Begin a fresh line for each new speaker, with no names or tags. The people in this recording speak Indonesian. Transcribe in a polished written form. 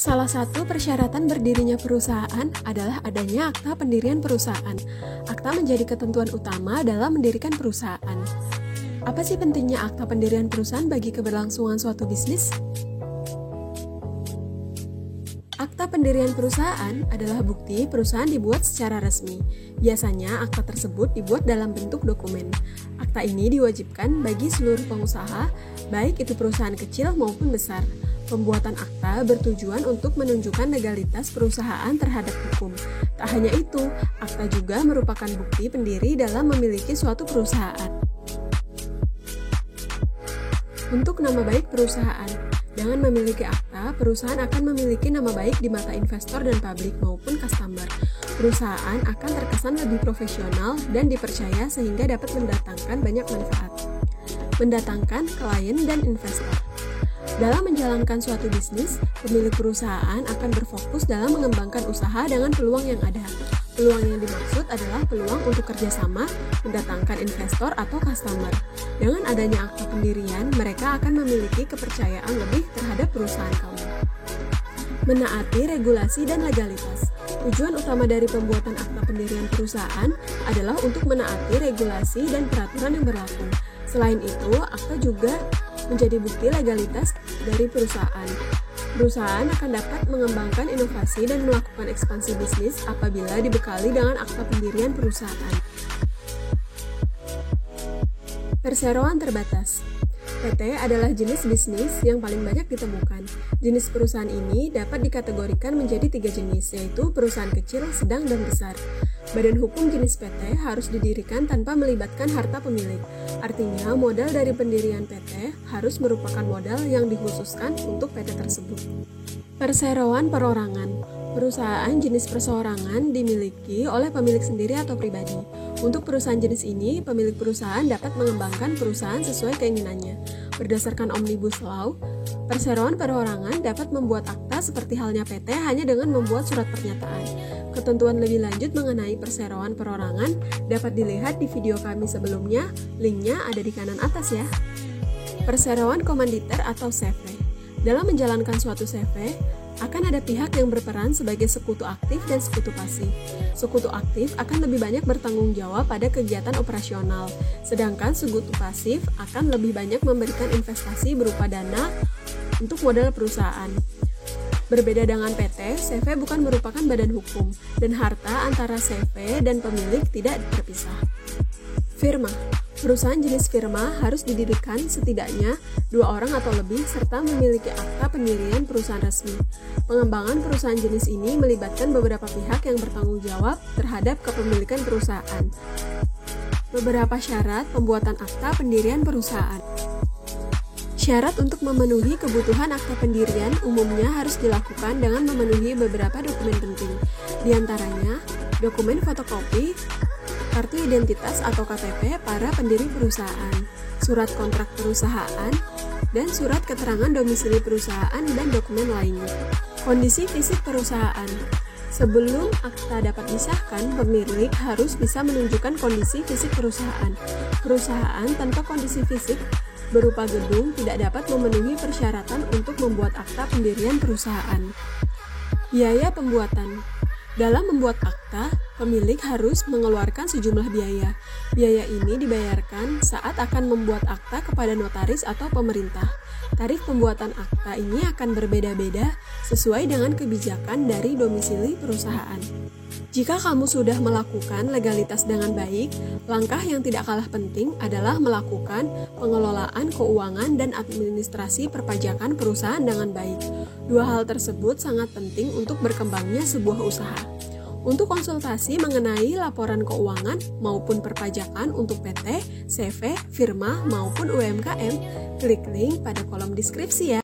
Salah satu persyaratan berdirinya perusahaan adalah adanya akta pendirian perusahaan. Akta menjadi ketentuan utama dalam mendirikan perusahaan. Apa sih pentingnya akta pendirian perusahaan bagi keberlangsungan suatu bisnis? Akta pendirian perusahaan adalah bukti perusahaan dibuat secara resmi. Biasanya akta tersebut dibuat dalam bentuk dokumen. Akta ini diwajibkan bagi seluruh pengusaha, baik itu perusahaan kecil maupun besar. Pembuatan akta bertujuan untuk menunjukkan legalitas perusahaan terhadap hukum. Tak hanya itu, akta juga merupakan bukti pendiri dalam memiliki suatu perusahaan. Untuk nama baik perusahaan, dengan memiliki akta, perusahaan akan memiliki nama baik di mata investor dan publik maupun customer. Perusahaan akan terkesan lebih profesional dan dipercaya sehingga dapat mendatangkan banyak manfaat. Mendatangkan klien dan investor. Dalam menjalankan suatu bisnis, pemilik perusahaan akan berfokus dalam mengembangkan usaha dengan peluang yang ada. Peluang yang dimaksud adalah peluang untuk kerjasama, mendatangkan investor atau customer. Dengan adanya akta pendirian, mereka akan memiliki kepercayaan lebih terhadap perusahaan kamu. Menaati regulasi dan legalitas. Tujuan utama dari pembuatan akta pendirian perusahaan adalah untuk menaati regulasi dan peraturan yang berlaku. Selain itu, akta juga menjadi bukti legalitas dari perusahaan. Perusahaan akan dapat mengembangkan inovasi dan melakukan ekspansi bisnis apabila dibekali dengan akta pendirian perusahaan. Perseroan terbatas. PT adalah jenis bisnis yang paling banyak ditemukan. Jenis perusahaan ini dapat dikategorikan menjadi 3 jenis, yaitu perusahaan kecil, sedang, dan besar. Badan hukum jenis PT harus didirikan tanpa melibatkan harta pemilik. Artinya, modal dari pendirian PT harus merupakan modal yang dikhususkan untuk PT tersebut. Perseroan perorangan. Perusahaan jenis perseorangan dimiliki oleh pemilik sendiri atau pribadi. Untuk perusahaan jenis ini, pemilik perusahaan dapat mengembangkan perusahaan sesuai keinginannya. Berdasarkan Omnibus Law, perseroan perorangan dapat membuat akta seperti halnya PT hanya dengan membuat surat pernyataan. Ketentuan lebih lanjut mengenai perseroan perorangan dapat dilihat di video kami sebelumnya, linknya ada di kanan atas ya. Perseroan komanditer atau CV. Dalam menjalankan suatu CV, akan ada pihak yang berperan sebagai sekutu aktif dan sekutu pasif. Sekutu aktif akan lebih banyak bertanggung jawab pada kegiatan operasional, sedangkan sekutu pasif akan lebih banyak memberikan investasi berupa dana untuk modal perusahaan. Berbeda dengan PT, CV bukan merupakan badan hukum, dan harta antara CV dan pemilik tidak terpisah. Firma. Perusahaan jenis firma harus didirikan setidaknya 2 orang atau lebih serta memiliki akta pendirian perusahaan resmi. Pengembangan perusahaan jenis ini melibatkan beberapa pihak yang bertanggung jawab terhadap kepemilikan perusahaan. Beberapa syarat pembuatan akta pendirian perusahaan. Syarat untuk memenuhi kebutuhan akta pendirian umumnya harus dilakukan dengan memenuhi beberapa dokumen penting. Di antaranya, dokumen fotokopi kartu identitas atau KTP para pendiri perusahaan, surat kontrak perusahaan, dan surat keterangan domisili perusahaan dan dokumen lainnya. Kondisi fisik perusahaan. Sebelum akta dapat disahkan, pemilik harus bisa menunjukkan kondisi fisik perusahaan. Perusahaan tanpa kondisi fisik berupa gedung tidak dapat memenuhi persyaratan untuk membuat akta pendirian perusahaan. Biaya pembuatan. Dalam membuat akta, pemilik harus mengeluarkan sejumlah biaya. Biaya ini dibayarkan saat akan membuat akta kepada notaris atau pemerintah. Tarif pembuatan akta ini akan berbeda-beda sesuai dengan kebijakan dari domisili perusahaan. Jika kamu sudah melakukan legalitas dengan baik, langkah yang tidak kalah penting adalah melakukan pengelolaan keuangan dan administrasi perpajakan perusahaan dengan baik. 2 hal tersebut sangat penting untuk berkembangnya sebuah usaha. Untuk konsultasi mengenai laporan keuangan maupun perpajakan untuk PT, CV, firma, maupun UMKM, klik link pada kolom deskripsi ya.